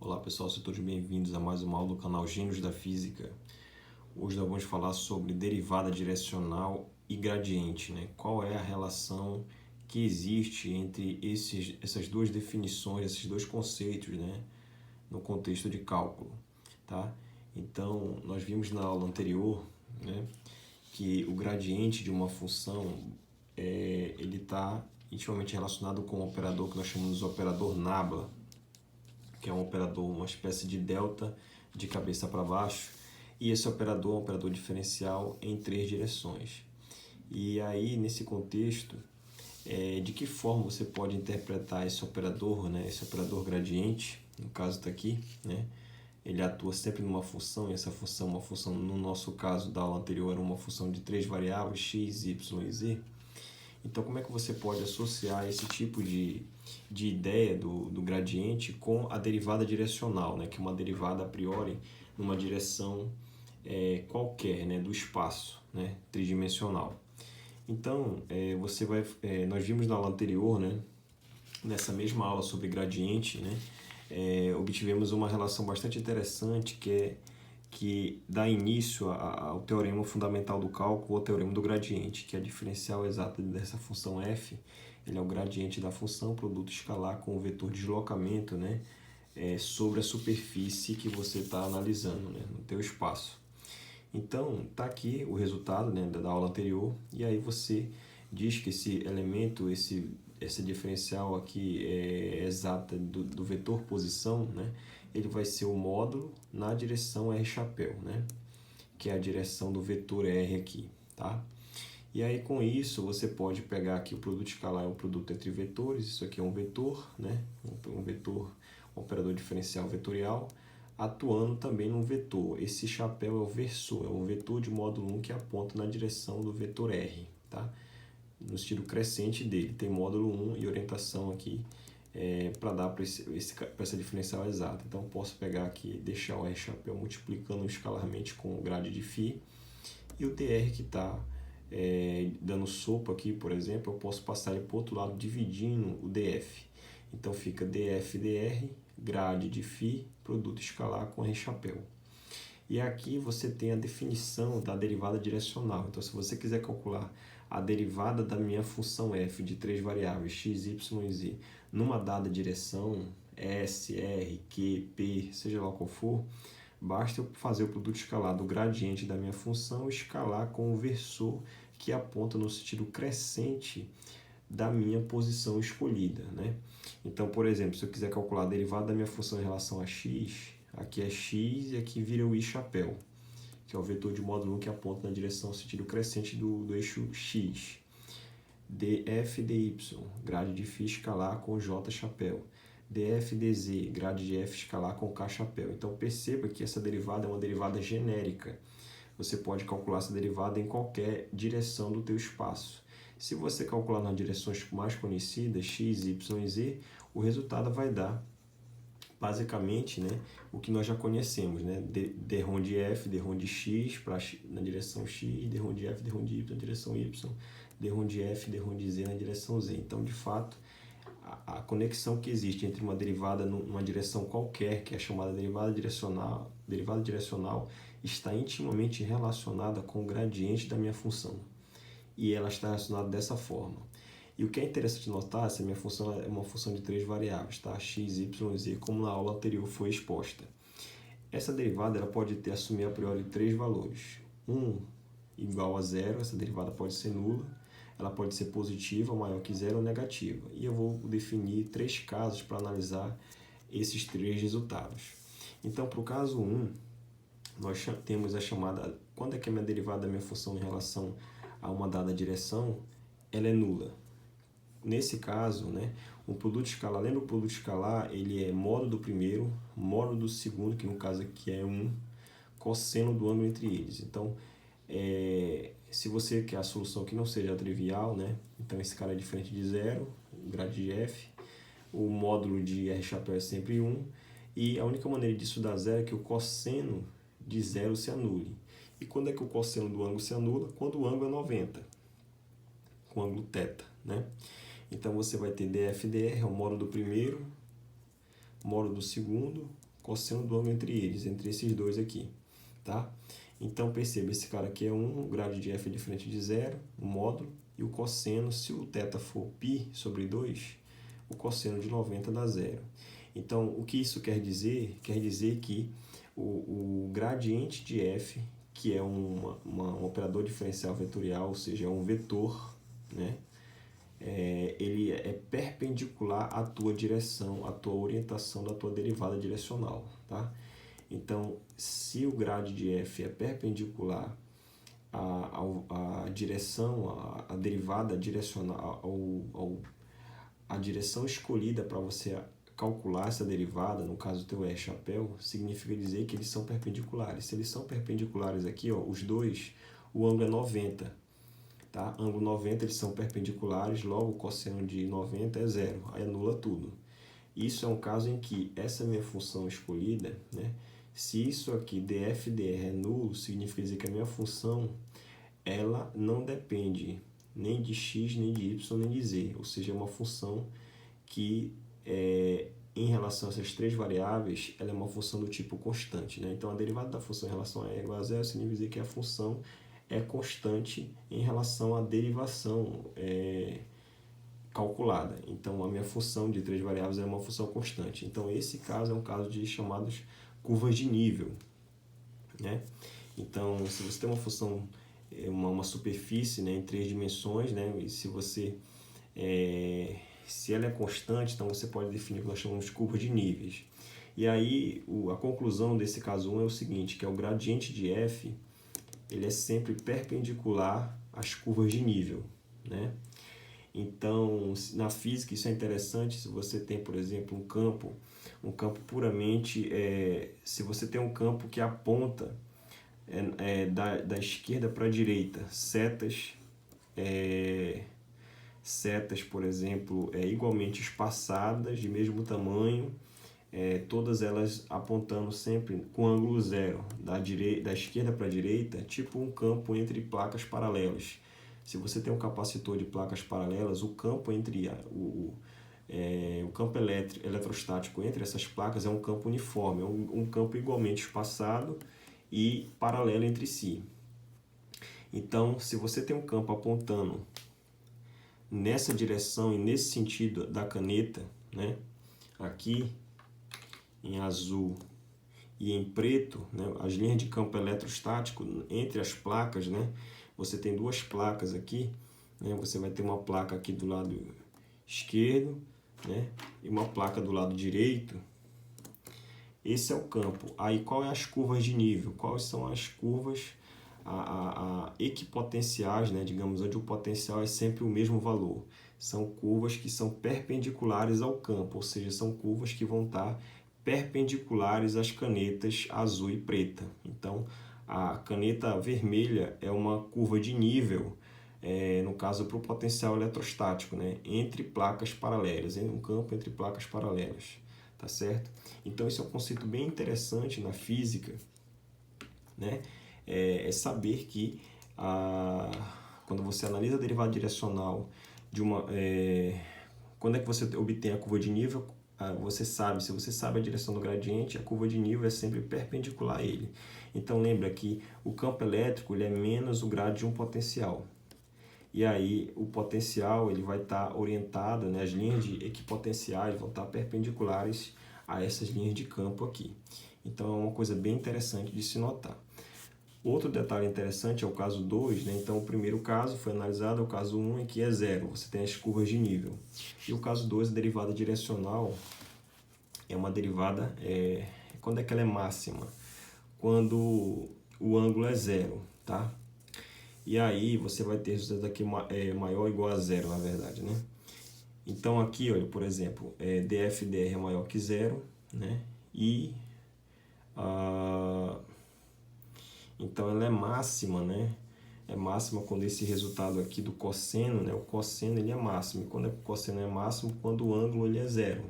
Olá pessoal, sejam todos bem-vindos a mais uma aula do canal Gênios da Física. Hoje nós vamos falar sobre derivada direcional e gradiente, né? Qual é a relação que existe entre essas duas definições, esses dois conceitos, né? No contexto de cálculo, tá? Então, nós vimos na aula anterior, né, que o gradiente de uma função ele está intimamente relacionado com o operador que nós chamamos de operador nabla, que é um operador, uma espécie de delta de cabeça para baixo, e esse operador é um operador diferencial em três direções. E aí, nesse contexto, de que forma você pode interpretar esse operador, né, esse operador gradiente, no caso está aqui, né, ele atua sempre numa função, e essa função, uma função, no nosso caso da aula anterior, era uma função de três variáveis, x, y e z. Então, como é que você pode associar esse tipo de ideia do gradiente com a derivada direcional, né? Que é uma derivada a priori numa direção qualquer, né? Do espaço, né? Tridimensional. Então, nós vimos na aula anterior, né? Nessa mesma aula sobre gradiente, né? Obtivemos uma relação bastante interessante que dá início ao teorema fundamental do cálculo, ou teorema do gradiente, que é a diferencial exata dessa função f. Ele é o gradiente da função produto escalar com o vetor de deslocamento, né, sobre a superfície que você está analisando, né, no teu espaço. Então, está aqui o resultado, né, da aula anterior, e aí você diz que esse elemento, essa diferencial aqui exata do vetor posição, né, ele vai ser o módulo na direção R chapéu, né, que é a direção do vetor R aqui, tá? E aí com isso você pode pegar aqui o produto escalar, é um produto entre vetores, isso aqui é um vetor, né, um vetor, um operador diferencial vetorial, atuando também num vetor. Esse chapéu é o versor, é um vetor de módulo 1 que aponta na direção do vetor R, tá? No sentido crescente dele, tem módulo 1 e orientação aqui para dar para essa diferencial exata. Então, posso pegar aqui, deixar o R chapéu multiplicando escalarmente com o grade de φ, e o dr que está dando sopa aqui, por exemplo, eu posso passar ele para o outro lado dividindo o df. Então, fica df dr, grade de φ, produto escalar com R chapéu. E aqui você tem a definição da derivada direcional. Então, se você quiser calcular a derivada da minha função f de três variáveis, x, y e z, numa dada direção, S, R, Q, P, seja lá qual for, basta eu fazer o produto escalar do gradiente da minha função, escalar com o versor que aponta no sentido crescente da minha posição escolhida, né? Então, por exemplo, se eu quiser calcular a derivada da minha função em relação a x, aqui é x e aqui vira o i chapéu, que é o vetor de módulo 1 que aponta na direção sentido crescente do eixo x. df dy, grade de φ escalar com j chapéu. df dz, grade de f escalar com k chapéu. Então perceba que essa derivada é uma derivada genérica. Você pode calcular essa derivada em qualquer direção do teu espaço. Se você calcular nas direções mais conhecidas, x, y e z, o resultado vai dar basicamente, né, o que nós já conhecemos, né, d-rom de f, d-rom de x na direção x, d-rom de f, d-rom de y na direção y, d-rom de f, d-rom de z na direção z. Então, de fato, a conexão que existe entre uma derivada numa direção qualquer, que é chamada derivada direcional, está intimamente relacionada com o gradiente da minha função. E ela está relacionada dessa forma. E o que é interessante notar, essa minha função é uma função de três variáveis, tá? X, y e z, como na aula anterior foi exposta. Essa derivada ela pode assumir a priori três valores. 1 igual a zero, essa derivada pode ser nula, ela pode ser positiva, maior que zero, ou negativa. E eu vou definir três casos para analisar esses três resultados. Então, para o caso 1, nós temos a chamada, quando é que a minha derivada da minha função em relação a uma dada direção, ela é nula. Nesse caso, né, o produto escalar, lembra o produto escalar, ele é módulo do primeiro, módulo do segundo, que no caso aqui é 1, cosseno do ângulo entre eles. Então, se você quer a solução que não seja trivial, né, então esse cara é diferente de zero, o grade de f, o módulo de R chapéu é sempre 1, e a única maneira disso dar zero é que o cosseno de zero se anule. E quando é que o cosseno do ângulo se anula? Quando o ângulo é 90, com o ângulo θ, né? Então, você vai ter df dr, é o módulo do primeiro, módulo do segundo, cosseno do ângulo entre eles, entre esses dois aqui, tá? Então, perceba, esse cara aqui é 1, o grade de f é diferente de 0, o módulo, e o cosseno, se o θ for π sobre 2, o cosseno de 90 dá 0. Então, o que isso quer dizer? Quer dizer que o gradiente de f, que é um operador diferencial vetorial, ou seja, é um vetor, né? Ele é perpendicular à tua direção, à tua orientação da tua derivada direcional, tá? Então, se o grade de f é perpendicular à direção, à derivada direcional, a direção escolhida para você calcular essa derivada, no caso do teu chapéu, significa dizer que eles são perpendiculares. Se eles são perpendiculares aqui, ó, os dois, o ângulo é 90. Tá? Ângulo 90, eles são perpendiculares, logo o cosseno de 90 é 0, aí anula tudo. Isso é um caso em que essa minha função escolhida, né, se isso aqui, df dr é nulo, significa dizer que a minha função ela não depende nem de x, nem de y, nem de z, ou seja, é uma função que em relação a essas três variáveis, ela é uma função do tipo constante, né? Então, a derivada da função em relação a e igual a 0 significa dizer que a função é constante em relação à derivação calculada. Então, a minha função de três variáveis é uma função constante. Então, esse caso é um caso de chamados curvas de nível, né? Então, se você tem uma função, uma superfície, né, em três dimensões, né, e se ela é constante, então você pode definir o que nós chamamos de curva de níveis. E aí, a conclusão desse caso 1 é o seguinte, que é o gradiente de f, ele é sempre perpendicular às curvas de nível, né? Então, na física isso é interessante, se você tem, por exemplo, um campo puramente, se você tem um campo que aponta da esquerda para a direita, setas, por exemplo, igualmente espaçadas, de mesmo tamanho, todas elas apontando sempre com ângulo zero, da esquerda para a direita, tipo um campo entre placas paralelas. Se você tem um capacitor de placas paralelas, o campo entre o campo eletrostático entre essas placas é um campo uniforme, é um campo igualmente espaçado e paralelo entre si. Então, se você tem um campo apontando nessa direção e nesse sentido da caneta, né, aqui em azul e em preto, né, as linhas de campo eletrostático entre as placas, né, você tem duas placas aqui, né, você vai ter uma placa aqui do lado esquerdo, né, e uma placa do lado direito. Esse é o campo. Aí, qual é as curvas de nível? Quais são as curvas equipotenciais, né, digamos, onde o potencial é sempre o mesmo valor? São curvas que são perpendiculares ao campo, ou seja, são curvas que vão estar perpendiculares às canetas azul e preta. Então, a caneta vermelha é uma curva de nível, no caso para o potencial eletrostático, né, entre placas paralelas, em um campo entre placas paralelas, tá certo? Então, esse é um conceito bem interessante na física, né? É saber que quando você analisa a derivada direcional de quando é que você obtém a curva de nível, se você sabe a direção do gradiente, a curva de nível é sempre perpendicular a ele. Então lembra que o campo elétrico ele é menos o grade de um potencial. E aí o potencial ele vai estar orientado, né, as linhas equipotenciais vão estar perpendiculares a essas linhas de campo aqui. Então é uma coisa bem interessante de se notar. Outro detalhe interessante é o caso 2, né? Então, o primeiro caso foi analisado, é o caso 1, em que é zero, você tem as curvas de nível. E o caso 2, a derivada direcional, é uma derivada, quando é que ela é máxima? Quando o ângulo é zero, tá? E aí, você vai ter resultado aqui maior ou igual a zero, na verdade, né? Então, aqui, olha, por exemplo, df dr é maior que zero, né? E então ela é máxima, né? É máxima quando esse resultado aqui do cosseno, né? O cosseno ele é máximo. E quando o cosseno é máximo, quando o ângulo ele é zero.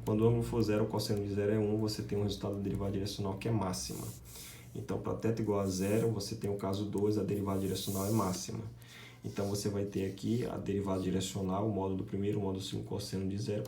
Quando o ângulo for zero, o cosseno de zero é 1, você tem um resultado da derivada direcional que é máxima. Então, para θ igual a zero, você tem o caso 2, a derivada direcional é máxima. Então, você vai ter aqui a derivada direcional, o módulo do primeiro, o módulo do segundo, cosseno de zero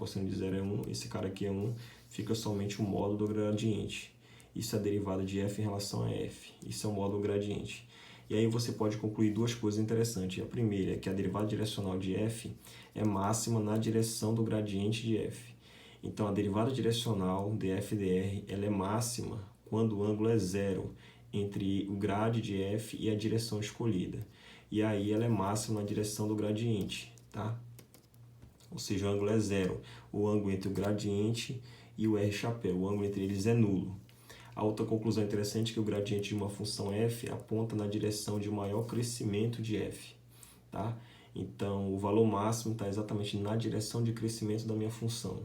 é 1, esse cara aqui é 1, fica somente o módulo do gradiente. Isso é a derivada de f em relação a f. Isso é o módulo do gradiente. E aí você pode concluir duas coisas interessantes. A primeira é que a derivada direcional de f é máxima na direção do gradiente de f. Então, a derivada direcional df dr ela é máxima quando o ângulo é zero entre o grade de f e a direção escolhida. E aí ela é máxima na direção do gradiente, tá? Ou seja, o ângulo é zero. O ângulo entre o gradiente e o r chapéu, o ângulo entre eles é nulo. A outra conclusão interessante é que o gradiente de uma função f aponta na direção de maior crescimento de f, tá? Então, o valor máximo está exatamente na direção de crescimento da minha função.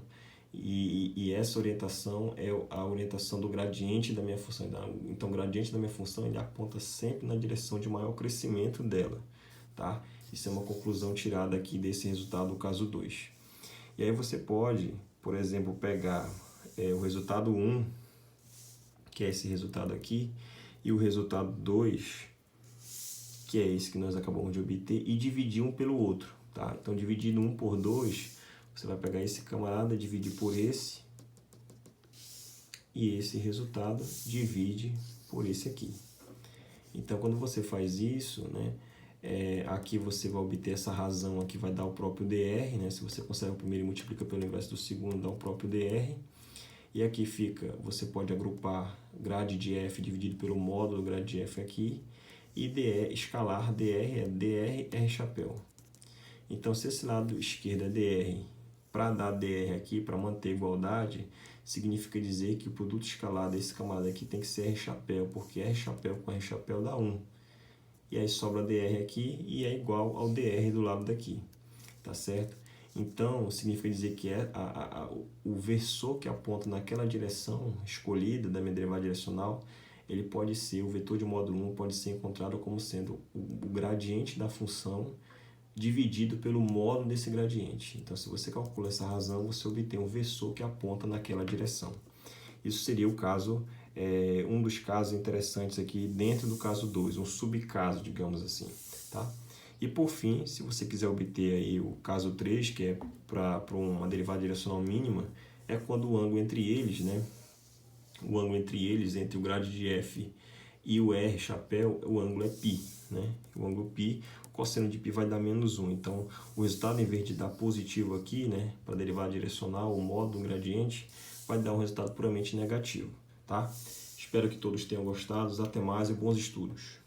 E essa orientação é a orientação do gradiente da minha função. Então, o gradiente da minha função ele aponta sempre na direção de maior crescimento dela, tá? Isso é uma conclusão tirada aqui desse resultado do caso 2. E aí você pode, por exemplo, pegar o resultado 1, que é esse resultado aqui, e o resultado 2, que é esse que nós acabamos de obter, e dividir um pelo outro, tá? Então, dividindo 1 por 2, você vai pegar esse camarada, dividir por esse, e esse resultado divide por esse aqui. Então, quando você faz isso, né, aqui você vai obter essa razão, aqui vai dar o próprio dr, né? Se você consegue o primeiro e multiplica pelo inverso do segundo, dá o próprio dr. E aqui fica, você pode agrupar grade de f dividido pelo módulo grade de f aqui, e dr, escalar dr é dr r chapéu. Então, se esse lado esquerdo é dr, para dar dr aqui, para manter a igualdade, significa dizer que o produto escalar desse camarada aqui tem que ser r chapéu, porque r chapéu com r chapéu dá 1. E aí sobra dr aqui e é igual ao dr do lado daqui, tá certo? Então, significa dizer que o versor que aponta naquela direção escolhida da minha derivada direcional, ele pode ser, o vetor de módulo 1 pode ser encontrado como sendo o gradiente da função dividido pelo módulo desse gradiente. Então, se você calcula essa razão, você obtém um versor que aponta naquela direção. Isso seria o caso, um dos casos interessantes aqui dentro do caso 2, um subcaso, digamos assim, tá? E por fim, se você quiser obter aí o caso 3, que é para uma derivada direcional mínima, é quando o ângulo entre eles, né? O ângulo entre eles, entre o grade de f e o r chapéu, o ângulo é π, né? O ângulo π, o cosseno de π vai dar menos 1. Então, o resultado, em vez de dar positivo aqui, né? Para derivada direcional, o módulo do gradiente, vai dar um resultado puramente negativo, tá? Espero que todos tenham gostado. Até mais e bons estudos.